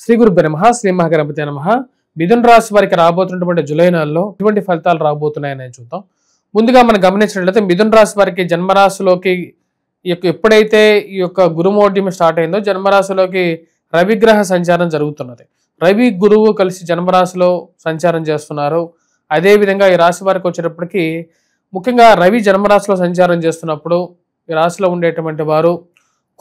శ్రీ గురుభ్యో నమః శ్రీ మహాగణపతి నమః. మిథున రాశి వారికి రాబోతున్నటువంటి జూలై నెలలో ఎటువంటి ఫలితాలు రాబోతున్నాయని చూద్దాం. ముందుగా మనం గమనించినట్లయితే మిథున రాశి వారికి జన్మరాశిలోకి ఎప్పుడైతే ఈ యొక్క గురుమోడ్యం స్టార్ట్ అయిందో జన్మరాశిలోకి రవిగ్రహ సంచారం జరుగుతున్నది. రవి గురువు కలిసి జన్మరాశిలో సంచారం చేస్తున్నారు. అదేవిధంగా ఈ రాశి వారికి వచ్చేటప్పటికి ముఖ్యంగా రవి జన్మరాశిలో సంచారం చేస్తున్నప్పుడు ఈ రాశిలో ఉండేటువంటి వారు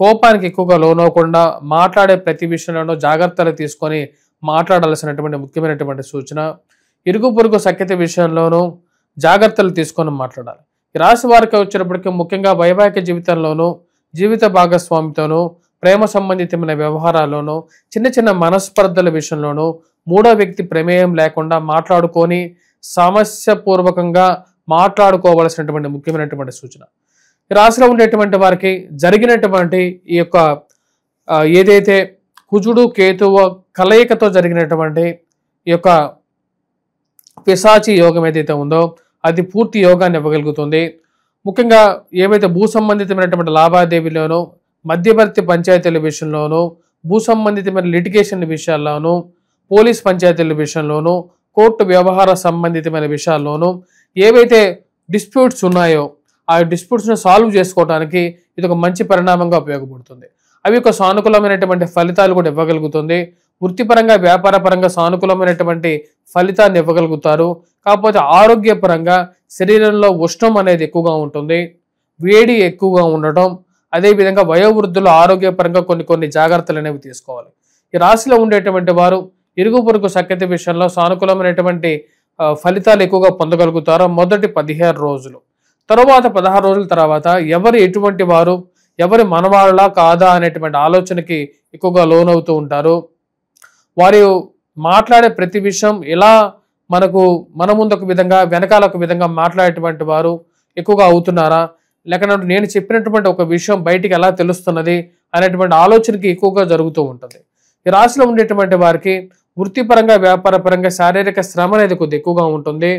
కోపానికి ఎక్కువగా లోనవకుండా మాట్లాడే ప్రతి విషయంలోనూ జాగ్రత్తలు తీసుకొని మాట్లాడాల్సినటువంటి ముఖ్యమైనటువంటి సూచన. ఇరుగు పొరుగు సఖ్యత విషయంలోనూ జాగ్రత్తలు తీసుకొని మాట్లాడాలి. ఈ రాశి వారికి వచ్చేటప్పటికి ముఖ్యంగా వైవాహిక జీవితంలోనూ జీవిత భాగస్వామితోనూ ప్రేమ సంబంధితమైన వ్యవహారాల్లోనూ చిన్న చిన్న మనస్పర్ధల విషయంలోనూ మూడో వ్యక్తి ప్రమేయం లేకుండా మాట్లాడుకొని సమస్యపూర్వకంగా మాట్లాడుకోవాల్సినటువంటి ముఖ్యమైనటువంటి సూచన. ఈ రాశిలో ఉండేటువంటి వారికి జరిగినటువంటి ఈ యొక్క ఏదైతే కుజుడు కేతువు కలయికతో జరిగినటువంటి ఈ యొక్క పిశాచి యోగం ఏదైతే ఉందో అది పూర్తి యోగాన్ని ఇవ్వగలుగుతుంది. ముఖ్యంగా ఏవైతే భూ సంబంధితమైనటువంటి లావాదేవీలోనూ మధ్యవర్తి పంచాయతీల విషయంలోనూ భూ సంబంధితమైన లిటిగేషన్ విషయాల్లోనూ పోలీస్ పంచాయతీల విషయంలోనూ కోర్టు వ్యవహార సంబంధితమైన విషయాల్లోనూ ఏవైతే డిస్ప్యూట్స్ ఉన్నాయో ఆ డిస్ప్యూట్స్ని సాల్వ్ చేసుకోవడానికి ఇది ఒక మంచి పరిణామంగా ఉపయోగపడుతుంది. అవి ఒక సానుకూలమైనటువంటి ఫలితాలు కూడా ఇవ్వగలుగుతుంది. వృత్తిపరంగా వ్యాపారపరంగా సానుకూలమైనటువంటి ఫలితాన్ని ఇవ్వగలుగుతారు. కాకపోతే ఆరోగ్యపరంగా శరీరంలో ఉష్ణం అనేది ఎక్కువగా ఉంటుంది, వేడి ఎక్కువగా ఉండటం, అదేవిధంగా వయోవృద్ధులు ఆరోగ్యపరంగా కొన్ని జాగ్రత్తలు అనేవి తీసుకోవాలి. ఈ రాశిలో ఉండేటువంటి వారు ఇరుగు పొరుగు సఖ్యత విషయంలో సానుకూలమైనటువంటి ఫలితాలు ఎక్కువగా పొందగలుగుతారు మొదటి 15 రోజులు. తరువాత 16 రోజుల తర్వాత ఎవరు ఎటువంటి వారు ఎవరి మనవాళ్ళ కాదా అనేటువంటి ఆలోచనకి ఎక్కువగా లోనవుతూ ఉంటారు. వారు మాట్లాడే ప్రతి విషయం ఇలా మన ముందు ఒక విధంగా వెనకాల ఒక విధంగా మాట్లాడేటువంటి వారు ఎక్కువగా అవుతున్నారా, లేకపోతే నేను చెప్పినటువంటి ఒక విషయం బయటికి ఎలా తెలుస్తున్నది అనేటువంటి ఆలోచనకి ఎక్కువగా జరుగుతూ ఉంటుంది. ఈ రాశిలో ఉండేటువంటి వారికి వృత్తిపరంగా వ్యాపారపరంగా శారీరక శ్రమ అనేది కొద్ది ఎక్కువగా ఉంటుంది.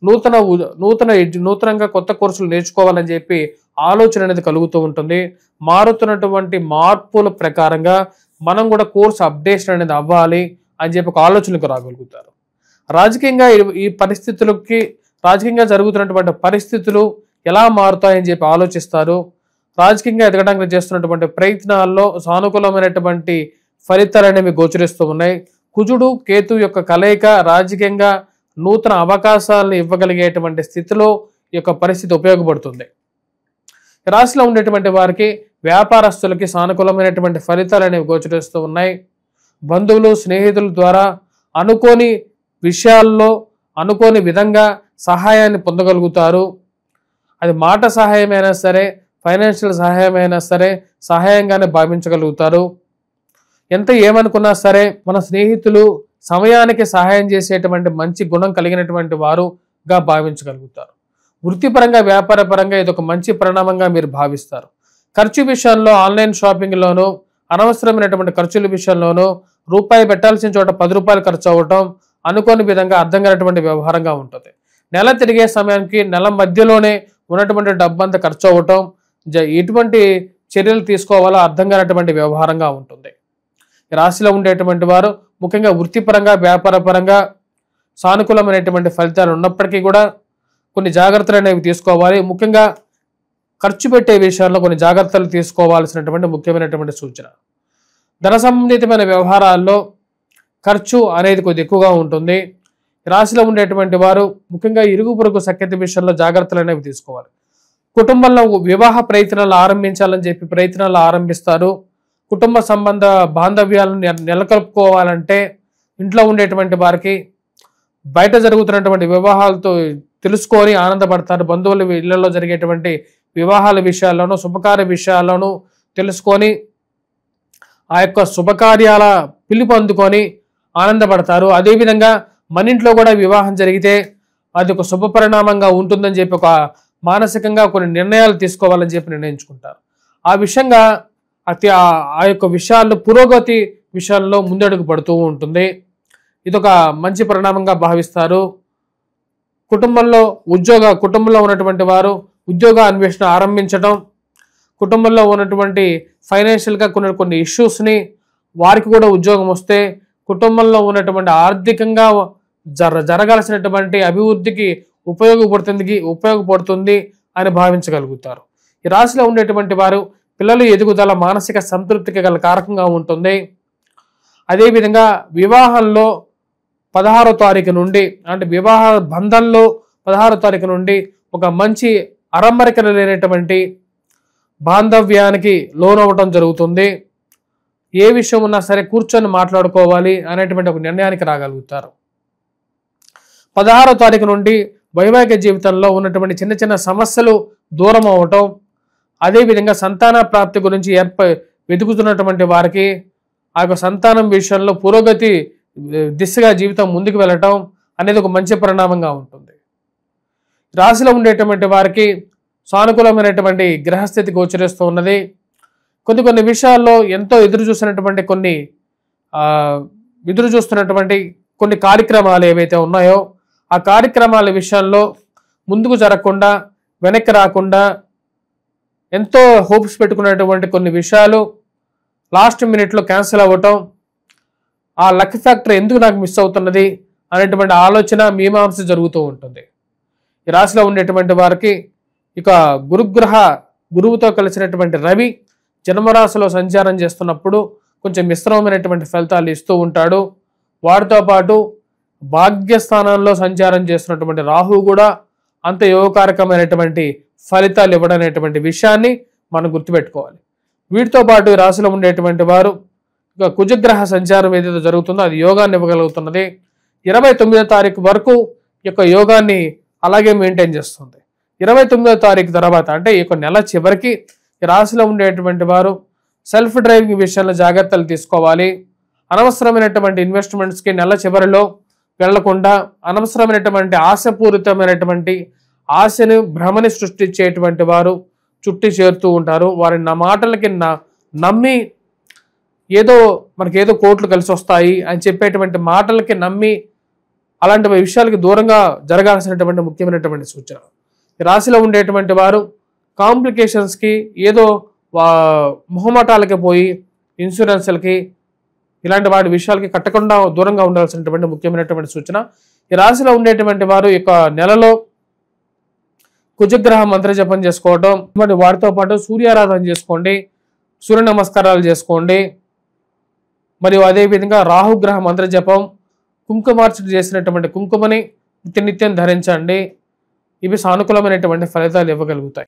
నూతనంగా కొత్త కోర్సులు నేర్చుకోవాలని చెప్పి ఆలోచన అనేది కలుగుతూ ఉంటుంది. మారుతున్నటువంటి మార్పుల ప్రకారంగా మనం కూడా కోర్సు అప్డేషన్ అనేది అవ్వాలి అని చెప్పి ఒక ఆలోచనకు రాగలుగుతారు. రాజకీయంగా జరుగుతున్నటువంటి పరిస్థితులు ఎలా మారుతాయని చెప్పి ఆలోచిస్తారు. రాజకీయంగా ఎదగడానికి చేస్తున్నటువంటి ప్రయత్నాల్లో సానుకూలమైనటువంటి ఫలితాలు అనేవి గోచరిస్తూ ఉన్నాయి. కుజుడు కేతు యొక్క కలయిక రాజకీయంగా నూతన అవకాశాలను ఇవ్వగలిగేటువంటి స్థితిలో ఈ యొక్క పరిస్థితి ఉపయోగపడుతుంది. రాశిలో ఉండేటువంటి వారికి వ్యాపారస్తులకి సానుకూలమైనటువంటి ఫలితాలు అనేవి గోచరిస్తూ ఉన్నాయి. బంధువులు స్నేహితుల ద్వారా అనుకోని విషయాల్లో అనుకోని విధంగా సహాయాన్ని పొందగలుగుతారు. అది మాట సహాయమైనా సరే ఫైనాన్షియల్ సహాయమైనా సరే సహాయంగానే భావించగలుగుతారు. ఎంత ఏమనుకున్నా సరే మన స్నేహితులు సమయానికి సహాయం చేసేటువంటి మంచి గుణం కలిగినటువంటి వారుగా భావించగలుగుతారు. వృత్తిపరంగా వ్యాపారపరంగా ఇది ఒక మంచి పరిణామంగా మీరు భావిస్తారు. ఖర్చు విషయంలో ఆన్లైన్ షాపింగ్లోనూ అనవసరమైనటువంటి ఖర్చుల విషయంలోనూ రూపాయి పెట్టాల్సిన చోట 10 రూపాయలు ఖర్చు అవ్వటం అనుకోని విధంగా అర్థం కానటువంటి వ్యవహారంగా ఉంటుంది. నెల తిరిగే సమయానికి నెల మధ్యలోనే ఉన్నటువంటి డబ్బంతా ఖర్చు అవ్వటం ఎటువంటి చర్యలు తీసుకోవాలో అర్థం కానటువంటి వ్యవహారంగా ఉంటుంది. ఈ రాశిలో ఉండేటువంటి వారు ముఖ్యంగా వృత్తిపరంగా వ్యాపారపరంగా సానుకూలమైనటువంటి ఫలితాలు ఉన్నప్పటికీ కూడా కొన్ని జాగ్రత్తలు అనేవి తీసుకోవాలి. ముఖ్యంగా ఖర్చు పెట్టే విషయాల్లో కొన్ని జాగ్రత్తలు తీసుకోవాల్సినటువంటి ముఖ్యమైనటువంటి సూచన. ధన సంబంధితమైన వ్యవహారాల్లో ఖర్చు అనేది కొద్ది ఎక్కువగా ఉంటుంది. రాశిలో ఉండేటువంటి వారు ముఖ్యంగా ఇరుగు పొరుగు సఖ్యత విషయంలో జాగ్రత్తలు అనేవి తీసుకోవాలి. కుటుంబంలో వివాహ ప్రయత్నాలు ఆరంభించాలని చెప్పి ప్రయత్నాలు ఆరంభిస్తారు. కుటుంబ సంబంధ బాంధవ్యాలను నెలకొల్పుకోవాలంటే ఇంట్లో ఉండేటువంటి వారికి బయట జరుగుతున్నటువంటి వివాహాలతో తెలుసుకొని ఆనందపడతారు. బంధువుల ఇళ్లలో జరిగేటువంటి వివాహాల విషయాల్లోనూ శుభకార్య విషయాల్లోనూ తెలుసుకొని ఆ యొక్క శుభకార్యాల పిలుపు అందుకొని ఆనందపడతారు. అదేవిధంగా మన ఇంట్లో కూడా వివాహం జరిగితే అది ఒక శుభ పరిణామంగా ఉంటుందని చెప్పి ఒక మానసికంగా కొన్ని నిర్ణయాలు తీసుకోవాలని చెప్పి నిర్ణయించుకుంటారు. ఆ విషయంగా ఆ యొక్క విషయాల్లో పురోగతి విషయాల్లో ముందడుగు పడుతూ ఉంటుంది. ఇదొక మంచి పరిణామంగా భావిస్తారు. కుటుంబంలో ఉన్నటువంటి వారు ఉద్యోగ అన్వేషణ ఆరంభించడం, కుటుంబంలో ఉన్నటువంటి ఫైనాన్షియల్గా కొన్ని ఇష్యూస్ని వారికి కూడా ఉద్యోగం వస్తే కుటుంబంలో ఉన్నటువంటి ఆర్థికంగా జరగాల్సినటువంటి అభివృద్ధికి ఉపయోగపడుతుంది అని భావించగలుగుతారు. ఈ రాశిలో ఉండేటువంటి వారు పిల్లలు ఎదుగుదల మానసిక సంతృప్తికి గల కారకంగా ఉంటుంది. అదేవిధంగా వివాహంలో 16వ తారీఖు నుండి అంటే వివాహ బంధంలో 16వ తారీఖు నుండి ఒక మంచి అరమరికలు లేనటువంటి బాంధవ్యానికి లోనవ్వటం జరుగుతుంది. ఏ విషయం ఉన్నా సరే కూర్చొని మాట్లాడుకోవాలి అనేటువంటి ఒక నిర్ణయానికి రాగలుగుతారు. 16వ తారీఖు నుండి వైవాహిక జీవితంలో ఉన్నటువంటి చిన్న చిన్న సమస్యలు దూరం అవ్వటం, అదేవిధంగా సంతాన ప్రాప్తి గురించి వెతుకుతున్నటువంటి వారికి ఆ యొక్క సంతానం విషయంలో పురోగతి దిశగా జీవితం ముందుకు వెళ్ళటం అనేది ఒక మంచి పరిణామంగా ఉంటుంది. రాశిలో ఉండేటువంటి వారికి సానుకూలమైనటువంటి గ్రహస్థితి గోచరిస్తూ ఉన్నది. కొన్ని విషయాల్లో ఎంతో ఎదురు చూస్తున్నటువంటి కొన్ని కార్యక్రమాలు ఏవైతే ఉన్నాయో ఆ కార్యక్రమాల విషయాల్లో ముందుకు జరగకుండా వెనక్కి రాకుండా ఎంతో హోప్స్ పెట్టుకున్నటువంటి కొన్ని విషయాలు లాస్ట్ మినిట్లో క్యాన్సిల్ అవ్వటం, ఆ లక్ ఫ్యాక్టర్ ఎందుకు నాకు మిస్ అవుతున్నది అనేటువంటి ఆలోచన మీమాంస జరుగుతూ ఉంటుంది. ఈ రాశిలో ఉండేటువంటి వారికి ఇక గురువుతో కలిసినటువంటి రవి జన్మరాశిలో సంచారం చేస్తున్నప్పుడు కొంచెం మిశ్రమమైనటువంటి ఫలితాలు ఇస్తూ ఉంటాడు. వాటితో పాటు భాగ్యస్థానంలో సంచారం చేస్తున్నటువంటి రాహు కూడా అంత యోగకారకమైనటువంటి ఫలితాలు ఇవ్వడనేటువంటి విషయాన్ని మనం గుర్తుపెట్టుకోవాలి. వీటితో పాటు ఈ రాశిలో ఉండేటువంటి వారు ఇక కుజగ్రహ సంచారం ఏదైతే జరుగుతుందో అది యోగాన్ని ఇవ్వగలుగుతున్నది. 29వ తారీఖు వరకు ఈ యొక్క యోగాన్ని అలాగే మెయింటైన్ చేస్తుంది. 29వ తారీఖు తర్వాత అంటే ఈ యొక్క నెల చివరికి ఈ రాశిలో ఉండేటువంటి వారు సెల్ఫ్ డ్రైవింగ్ విషయంలో జాగ్రత్తలు తీసుకోవాలి. అనవసరమైనటువంటి ఇన్వెస్ట్మెంట్స్కి నెల చివరిలో వెళ్లకుండా అనవసరమైనటువంటి ఆశపూరితమైనటువంటి ఆశను భ్రమని సృష్టించేటువంటి వారు చుట్టి చేరుతూ ఉంటారు. వారి నా మాటలకి నమ్మి మనకేదో కోట్లు కలిసి వస్తాయి అని చెప్పేటువంటి మాటలకి నమ్మి అలాంటి విషయాలకి దూరంగా జరగాల్సినటువంటి ముఖ్యమైనటువంటి సూచన. ఈ రాశిలో ఉండేటువంటి వారు కాంప్లికేషన్స్కి ఏదో మొహమాటాలకి పోయి ఇన్సూరెన్స్లకి ఇలాంటి వాటి విషయాలకి కట్టకుండా దూరంగా ఉండాల్సినటువంటి ముఖ్యమైనటువంటి సూచన. ఈ రాశిలో ఉండేటువంటి వారు ఈ యొక్క నెలలో కుజగ్రహ మంత్ర జపం చేసుకోవడం, మరి వాటితో పాటు సూర్యారాధన చేసుకోండి, సూర్య నమస్కారాలు చేసుకోండి. మరియు అదేవిధంగా రాహుగ్రహ మంత్ర జపం, కుంకుమార్చన చేసినటువంటి కుంకుమని నిత్యం ధరించండి. ఇవి సానుకూలమైనటువంటి ఫలితాలు ఇవ్వగలుగుతాయి.